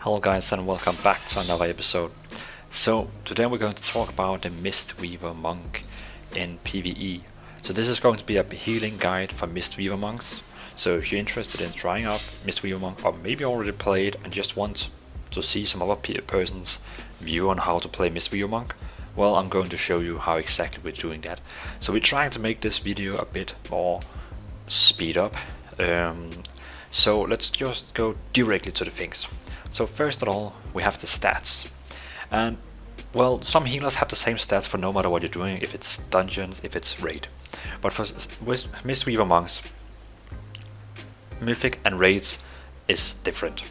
Hello guys and welcome back to another episode. So today we're going to talk about the Mistweaver monk in PvE. So this is going to be a healing guide for Mistweaver monks. So if you're interested in trying out Mistweaver monk, or maybe already played and just want to see some other person's view on how to play Mistweaver monk, well, I'm going to show you how exactly we're doing that. So we're trying to make this video a bit more speed up. So let's just go directly to the things. So first of all, we have the stats, and well, some healers have the same stats for no matter what you're doing, if it's dungeons, if it's raid. But for Mistweaver monks, mythic and raids is different.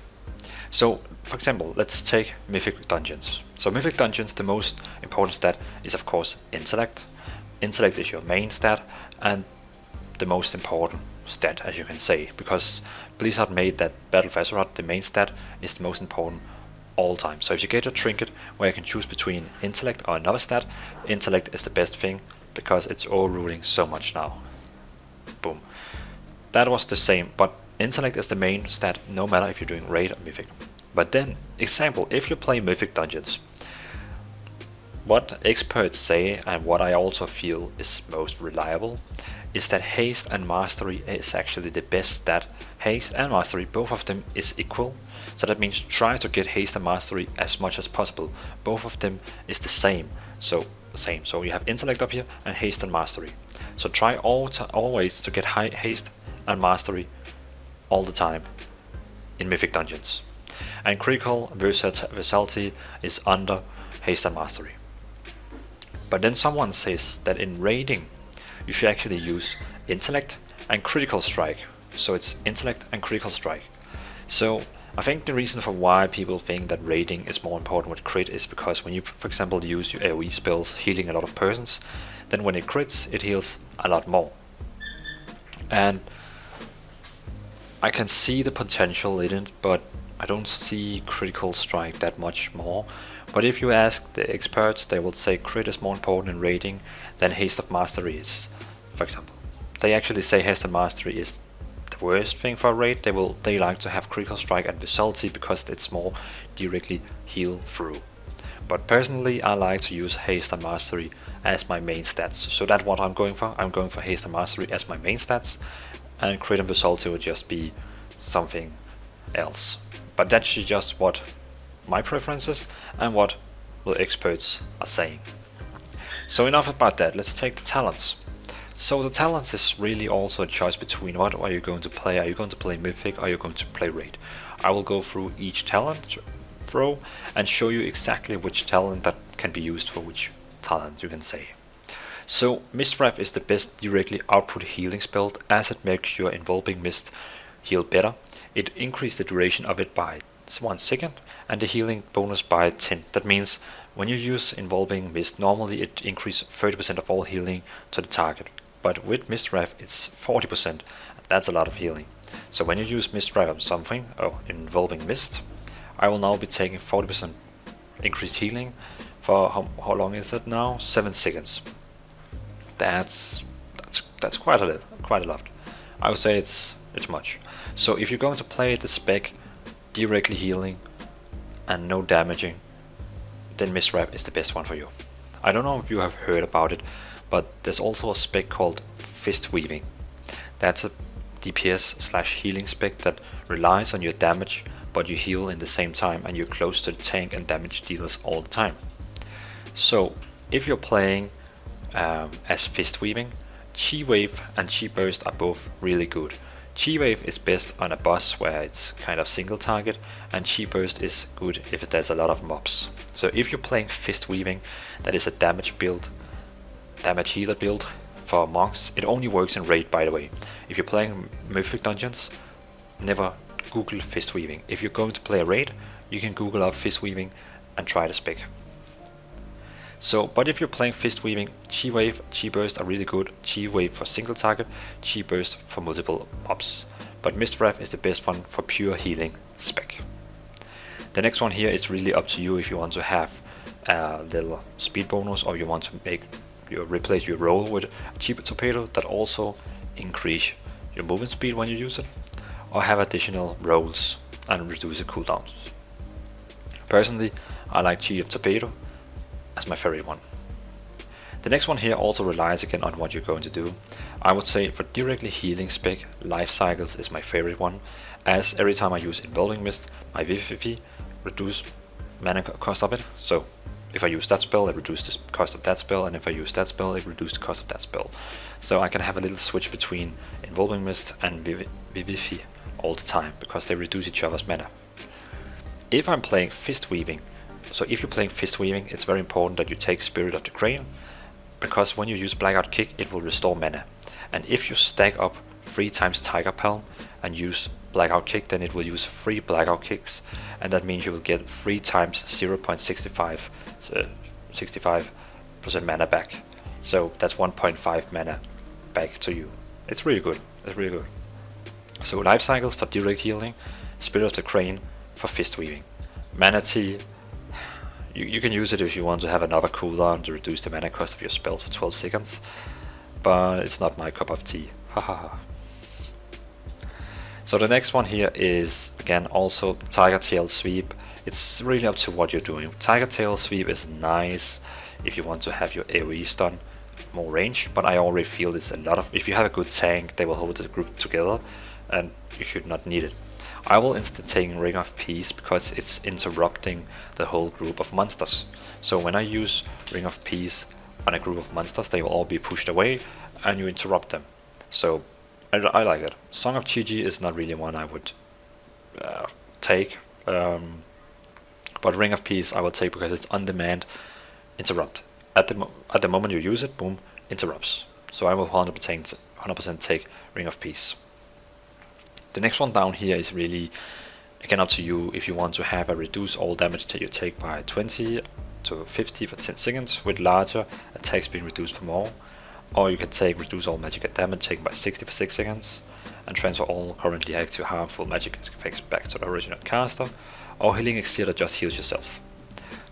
So for example, let's take mythic dungeons. So mythic dungeons, the most important stat is of course intellect. Intellect is your main stat and the most important stat, as you can say, because Blizzard made that Battle for Azeroth, the main stat, is the most important all time. So if you get a trinket where you can choose between intellect or another stat, intellect is the best thing because it's overruling so much now. Boom. That was the same, but intellect is the main stat no matter if you're doing raid or mythic. But then, example, if you play mythic dungeons, what experts say, and what I also feel is most reliable, is that haste and mastery is actually the best stat. Haste and mastery, both of them is equal, so that means try to get haste and mastery as much as possible. Both of them is the same, so you have intellect up here and haste and mastery. So try always to get high haste and mastery all the time in mythic dungeons. And critical versatility is under haste and mastery. But then someone says that in raiding you should actually use intellect and critical strike. So it's intellect and critical strike. So I think the reason for why people think that raiding is more important with crit is because when you, for example, use your AoE spells healing a lot of persons, then when it crits, it heals a lot more. And I can see the potential in it, but I don't see critical strike that much more. But if you ask the experts, they will say crit is more important in raiding than haste of mastery is, for example. They actually say haste and mastery is the worst thing for a raid. They like to have critical strike and versatility because it's more directly heal through. But personally, I like to use haste and mastery as my main stats. So that's what I'm going for. I'm going for haste and mastery as my main stats, and crit and versatility will just be something else. But that's just what my preferences and what the experts are saying. So enough about that, let's take the talents. So the talents is really also a choice between what are you going to play. Are you going to play mythic or are you going to play raid? I will go through each talent row and show you exactly which talent that can be used for which talent, you can say. So Mistweaver is the best directly output healing spell, as it makes your involving mist heal better. It increases the duration of it by 1 second and the healing bonus by 10. That means when you use involving mist, normally it increases 30% of all healing to the target. But with Mistweaver it's 40%. That's a lot of healing. So when you use Mistweaver on something, involving mist, I will now be taking 40% increased healing for how long is it now? 7 seconds. That's quite a lot. I would say it's much. So if you're going to play the spec directly healing and no damaging, then Mistweaver is the best one for you. I don't know if you have heard about it, but there's also a spec called fist weaving. That's a DPS / healing spec that relies on your damage, but you heal in the same time and you're close to the tank and damage dealers all the time. So if you're playing as fist weaving, chi wave and chi burst are both really good. Chi wave is best on a boss where it's kind of single target, and chi burst is good if there's a lot of mobs. So if you're playing fist weaving, that is a damage healer build for monks. It only works in raid, by the way. If you're playing mythic dungeons, never Google fist weaving. If you're going to play a raid, you can Google up fist weaving and try the spec. So, but if you're playing fist weaving, chi wave, chi burst are really good. Chi wave for single target, chi burst for multiple mobs. But Mistweaver is the best one for pure healing spec. The next one here is really up to you if you want to have a little speed bonus, or you want to replace your roll with a cheaper torpedo that also increase your movement speed when you use it, or have additional rolls and reduce the cooldowns. Personally, I like Chi of Torpedo as my favorite one. The next one here also relies again on what you're going to do. I would say for directly healing spec, Life Cycles is my favorite one, as every time I use Involving Mist, my VVV reduce mana cost of it. So if I use that spell, it reduces the cost of that spell, and if I use that spell, it reduces the cost of that spell. So I can have a little switch between Involving Mist and VVV all the time, because they reduce each other's mana. If I'm playing Fist Weaving, so if you're playing Fist Weaving, it's very important that you take Spirit of the Crane, because when you use Blackout Kick, it will restore mana. And if you stack up 3 times Tiger Palm and use Blackout Kick, then it will use 3 Blackout Kicks, and that means you will get 3 times 0.65% mana back. So that's 1.5 mana back to you. It's really good. It's really good. So Life Cycles for direct healing, Spirit of the Crane for Fist Weaving. Mana Tea, you can use it if you want to have another cooldown to reduce the mana cost of your spell for 12 seconds, but it's not my cup of tea. Hahaha. So the next one here is again also Tiger Tail Sweep. It's really up to what you're doing. Tiger Tail Sweep is nice if you want to have your AoE stun more range, but I already feel it's a lot of, if you have a good tank, they will hold the group together and you should not need it. I will instead take Ring of Peace because it's interrupting the whole group of monsters. So when I use Ring of Peace on a group of monsters, they will all be pushed away and you interrupt them. So I like it. Song of Chi-Ji is not really one I would take, but Ring of Peace I will take because it's on demand interrupt. At the moment you use it, boom, interrupts. So I will 100% take Ring of Peace. The next one down here is really again up to you if you want to have a reduce all damage that you take by 20 to 50 for 10 seconds with larger attacks being reduced for more, or you can take reduce all magic damage taken by 60 for 6 seconds and transfer all currently active harmful magic effects back to the original caster, or healing elixir that just heals yourself.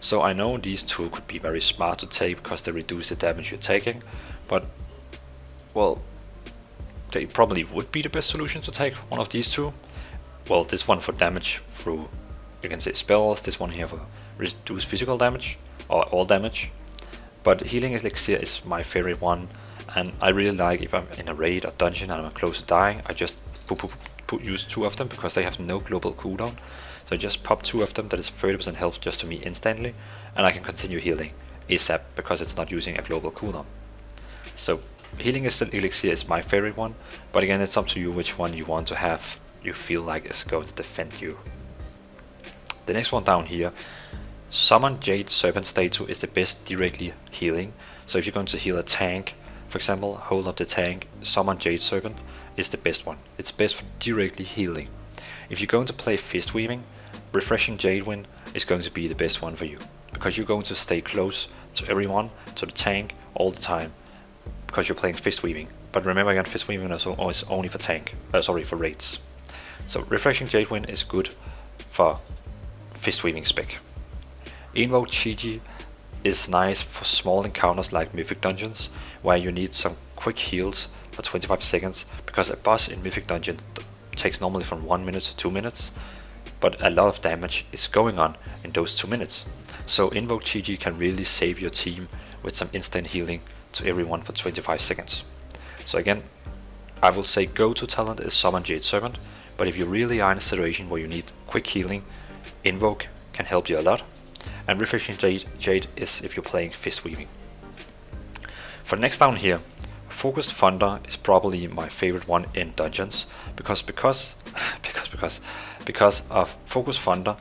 So I know these two could be very smart to take because they reduce the damage you're taking, but well, they probably would be the best solution to take one of these two. Well, this one for damage through, you can say spells, this one here for reduce physical damage, or all damage. But healing elixir is my favorite one, and I really like if I'm in a raid or dungeon and I'm close to dying, I just use 2 of them because they have no global cooldown. So I just pop 2 of them, that is 30% health just to me instantly, and I can continue healing ASAP because it's not using a global cooldown. So healing elixir is my favorite one, but again it's up to you which one you want to have, you feel like is going to defend you. The next one down here, Summon Jade Serpent statue is the best directly healing. So if you're going to heal a tank, for example, hold up the tank, Summon Jade Serpent is the best one. It's best for directly healing. If you're going to play Fist Weaving, Refreshing Jadewind is going to be the best one for you, because you're going to stay close to everyone, to the tank, all the time, because you're playing Fist Weaving. But remember again, Fist Weaving is only for for raids. So Refreshing Jadewind is good for Fist Weaving spec. Invoke Chi-Ji is nice for small encounters like Mythic Dungeons, where you need some quick heals for 25 seconds, because a boss in Mythic Dungeon takes normally from 1 minute to 2 minutes, but a lot of damage is going on in those 2 minutes. So Invoke Chi-Ji can really save your team with some instant healing to everyone for 25 seconds. So again, I will say go-to talent is Summon Jade Serpent, but if you really are in a situation where you need quick healing, Invoke can help you a lot, and Refreshing Jade is if you're playing Fist Weaving. For next down here, Focused Thunder is probably my favorite one in dungeons, because of Focused Thunder.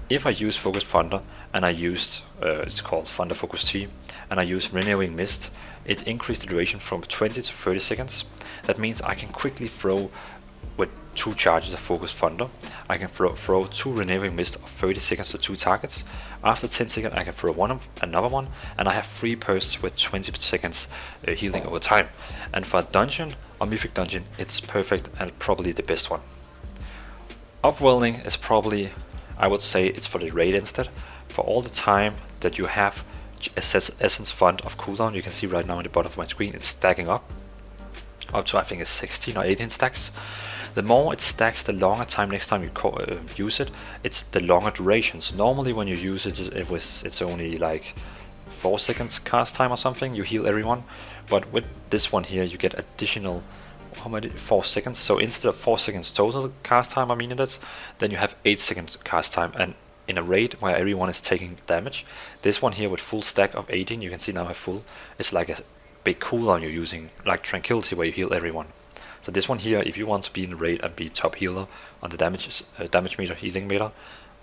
If I use Focused Thunder and I used it's called Thunder Focus T, and I use Renewing Mist, it increased the duration from 20 to 30 seconds. That means I can quickly throw with 2 charges of Focused Thunder. I can throw 2 Renewing Mist of 30 seconds to 2 targets. After 10 seconds I can throw another one, and I have 3 persons with 20 seconds healing over time. And for a dungeon or Mythic Dungeon, it's perfect and probably the best one. Upwelling is probably, I would say it's for the raid instead. For all the time that you have Essence Fund of cooldown, you can see right now in the bottom of my screen it's stacking up to I think it's 16 or 18 stacks. The more it stacks, the longer time next time you use it, it's the longer duration. So normally when you use it, it's only like 4 seconds cast time or something, you heal everyone. But with this one here, you get additional, how many, 4 seconds. So instead of 4 seconds total cast time or minutes, then you have 8 seconds cast time. And in a raid where everyone is taking damage, this one here with full stack of 18, you can see now I have full, it's like a big cooldown you're using, like Tranquility where you heal everyone. So this one here, if you want to be in the raid and be top healer on the damage meter, healing meter,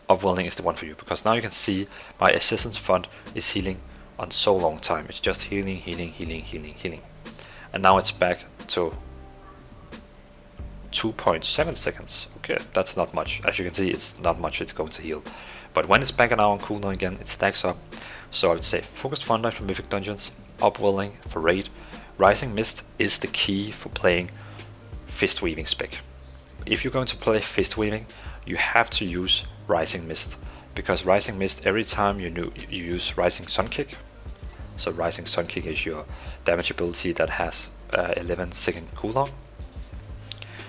Upwelling is the one for you, because now you can see my assistance fund is healing on so long time. It's just healing, healing, healing, healing, healing. And now it's back to 2.7 seconds. Okay, that's not much. As you can see, it's not much it's going to heal. But when it's back now on cooldown again, it stacks up. So I would say Focused Thunder for Mythic Dungeons, Upwelling for raid. Rising Mist is the key for playing Fist Weaving spec. If you're going to play Fist Weaving, you have to use Rising Mist, because Rising Mist, every time you use Rising Sun Kick, so Rising Sun Kick is your damage ability that has 11-second cooldown.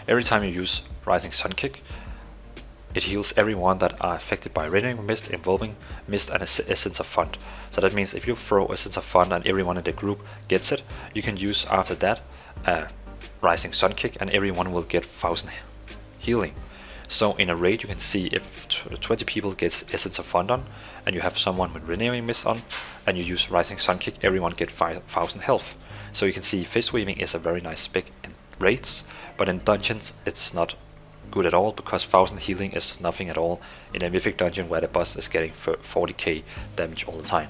Every time you use Rising Sun Kick, it heals everyone that are affected by Renewing Mist, Involving Mist, and Essence of Fund. So that means if you throw Essence of Fund and everyone in the group gets it, you can use after that Rising Sun Kick, and everyone will get 1000 healing. So in a raid, you can see if 20 people gets Essence of Fund on, and you have someone with Renewing Mist on, and you use Rising Sun Kick, everyone get 5000 health. So you can see Fist Weaving is a very nice spec in raids, but in dungeons it's not good at all, because 1000 healing is nothing at all in a Mythic dungeon where the boss is getting 40k damage all the time.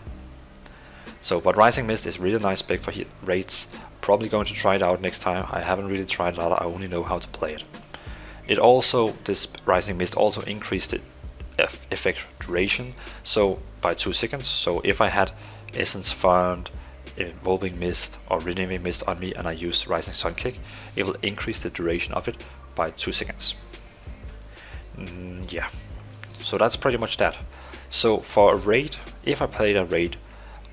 So, but Rising Mist is really nice spec for raids. Probably going to try it out next time. I haven't really tried it out, I only know how to play it. It also, this Rising Mist also increased the effect duration, so by 2 seconds. So if I had Essence Fund, Involving Mist or Renewing Mist on me and I use Rising Sun Kick, it will increase the duration of it by 2 seconds. Yeah, so that's pretty much that. So for a raid, if I played a raid,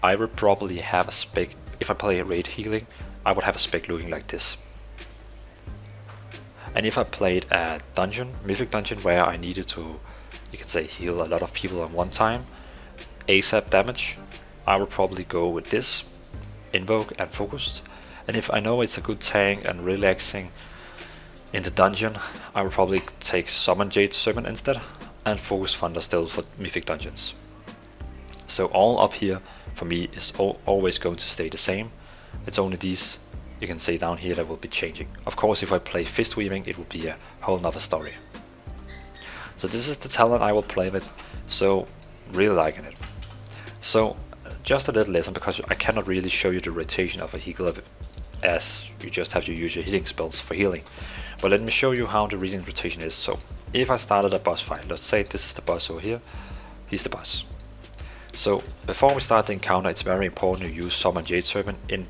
I would probably have a spec. If I play a raid healing, I would have a spec looking like this. And if I played a dungeon, Mythic dungeon, where I needed to, you can say, heal a lot of people at one time, ASAP damage, I would probably go with this, Invoke and Focused. And if I know it's a good tank and relaxing in the dungeon, I will probably take Summon Jade Serpent instead, and Focus Thunder still for Mythic dungeons. So all up here for me is always going to stay the same. It's only these, you can see down here, that will be changing. Of course, if I play Fist Weaving, it will be a whole nother story. So this is the talent I will play with, so really liking it. So just a little lesson, because I cannot really show you the rotation of a healer, as you just have to use your healing spells for healing. But let me show you how the healing rotation is. So if I started a boss fight, let's say this is the boss over here, he's the boss. So before we start the encounter, it's very important to use Summon Jade Serpent in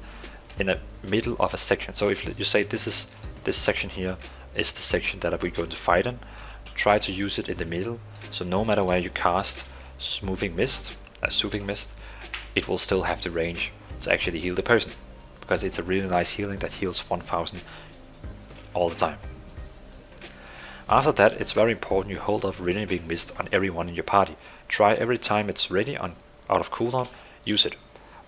the middle of a section. So if you say this section here is the section that we're going to fight in, try to use it in the middle. So no matter where you cast Soothing Mist, it will still have the range to actually heal the person, because it's a really nice healing that heals 1000 all the time. After that, it's very important you hold up Renewing Mist on everyone in your party. Try every time it's ready out of cooldown, use it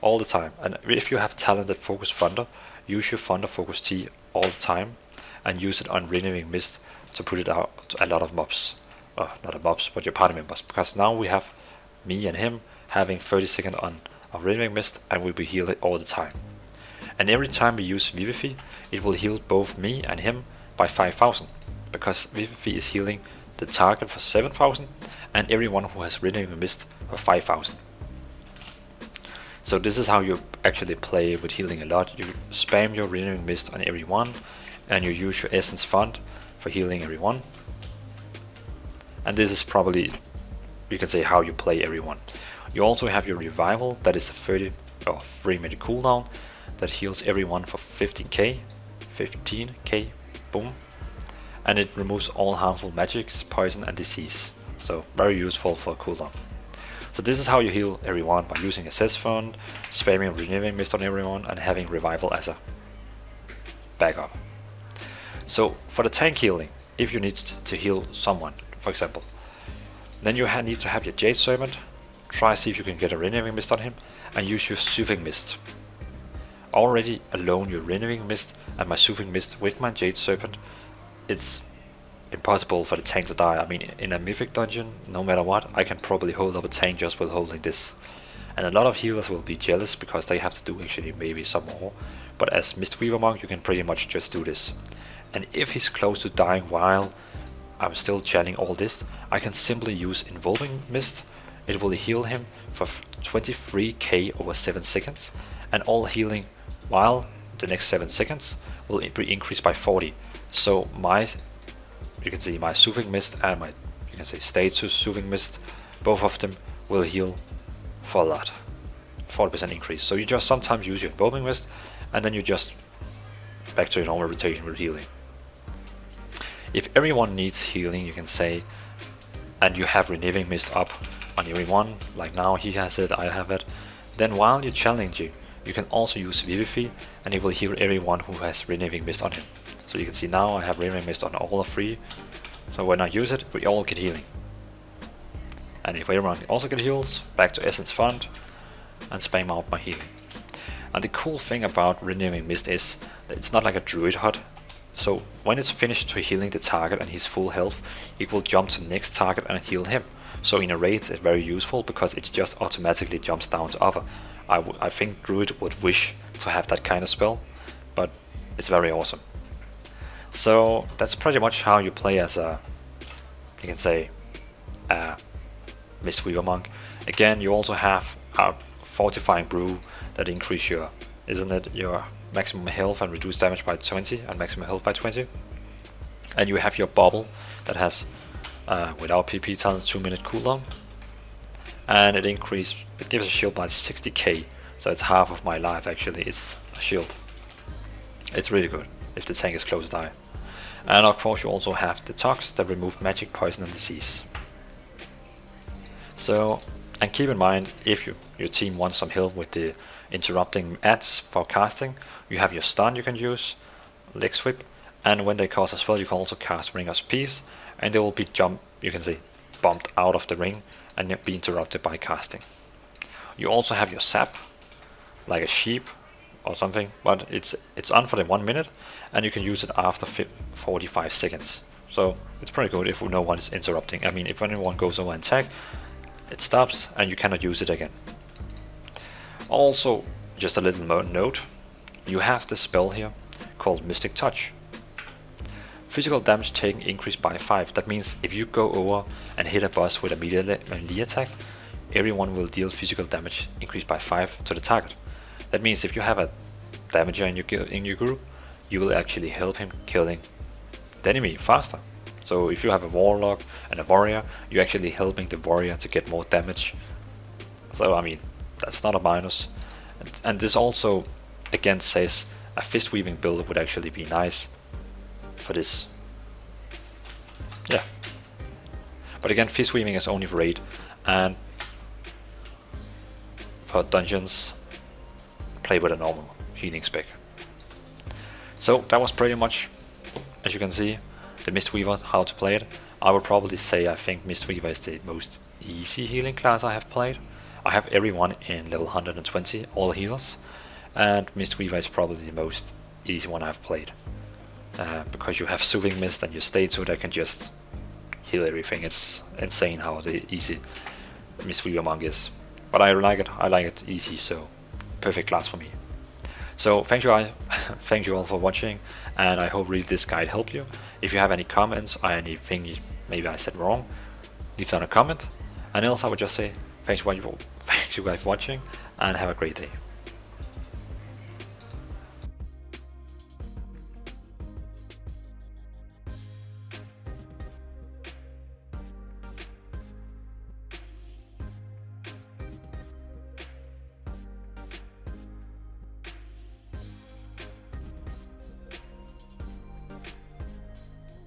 all the time. And if you have talented Focus Thunder, use your Thunder Focus T all the time and use it on Renewing Mist to put it out to a lot of mobs. Not a mobs, but your party members. Because now we have me and him having 30 seconds on our Renewing Mist, and we'll be healing all the time. And every time we use Vivify, it will heal both me and him by 5000. Because Vivify is healing the target for 7000 and everyone who has Renewing Mist for 5000. So this is how you actually play with healing a lot. You spam your Renewing Mist on everyone, and you use your Essence Fund for healing everyone. And this is probably, you can say, how you play everyone. You also have your Revival, that is a 3 minute cooldown that heals everyone for 15k, boom. And it removes all harmful magics, poison and disease. So very useful for cooldown. So this is how you heal everyone, by using Assess Fund, spamming Renewing Mist on everyone, and having Revival as a backup. So for the tank healing, if you need to heal someone, for example, then you need to have your Jade Serpent, try see if you can get a Renewing Mist on him, and use your Soothing Mist. Already alone your Renewing Mist and my Soothing Mist with my Jade Serpent, it's impossible for the tank to die. I mean, in a Mythic dungeon, no matter what, I can probably hold up a tank just with holding this. And a lot of healers will be jealous because they have to do actually maybe some more. But as Mistweaver Monk, you can pretty much just do this. And if he's close to dying while I'm still chanting all this, I can simply use Involving Mist. It will heal him for 23k over 7 seconds, and all healing while the next 7 seconds will be increased by 40. So you can see my Soothing Mist and my, you can say, Status Soothing Mist, both of them will heal for a lot, 40% increase. So you just sometimes use your Involving Mist, and then you just back to your normal rotation with healing. If everyone needs healing, you can say, and you have Renewing Mist up on everyone, like now he has it, I have it, then while you're challenging, you can also use Vivify, and it will heal everyone who has Renewing Mist on him. So you can see now I have Renewing Mist on all of 3, so when I use it, we all get healing. And if everyone also get heals, back to Essence Font, and spam out my healing. And the cool thing about Renewing Mist is that it's not like a Druid HUD. So when it's finished to healing the target and he's full health, it will jump to the next target and heal him. So in a raid it's very useful because it just automatically jumps down to other. I think Druid would wish to have that kind of spell, but it's very awesome. So that's pretty much how you play as a, you can say, a Mistweaver Monk. Again, you also have a Fortifying Brew that increase your, your maximum health and reduce damage by 20 and maximum health by 20. And you have your Bubble that has without PP time 2-minute cooldown, and it gives a shield by 60k, so it's half of my life actually. It's a shield. It's really good if the tank is close to die. And of course you also have the Tox that remove magic, poison and disease. So, and keep in mind, if your team wants some help with the interrupting ads for casting, you have your stun you can use, leg sweep, and when they cast a spell you can also cast Ring of Peace, and they will be bumped out of the ring and be interrupted by casting. You also have your sap, like a sheep or something, but it's on for the 1 minute, and you can use it after 45 seconds. So it's pretty good if no one is interrupting. I mean, if anyone goes over and attack, it stops and you cannot use it again. Also, just a little note, you have this spell here called Mystic Touch. Physical damage taken increased by 5. That means if you go over and hit a boss with a melee attack, everyone will deal physical damage increased by 5 to the target. That means if you have a damager in your group, you will actually help him killing the enemy faster. So if you have a warlock and a warrior, you're actually helping the warrior to get more damage. So I mean, that's not a minus. And this also again says a fist weaving build would actually be nice for this. Yeah. But again, fist weaving is only for raid, and for dungeons, play with a normal healing spec. So that was pretty much, as you can see, the Mistweaver, how to play it. I would probably say I think Mistweaver is the most easy healing class I have played. I have everyone in level 120, all healers, and Mistweaver is probably the most easy one I've played. Because you have Soothing Mist and your Statue that can just heal everything. It's insane how the easy Mistweaver Monk is. But I like it easy, so perfect class for me. So thank you all for watching, and I hope really this guide helped you. If you have any comments or anything maybe I said wrong, leave down a comment. And else I would just say thank you guys for watching, and have a great day.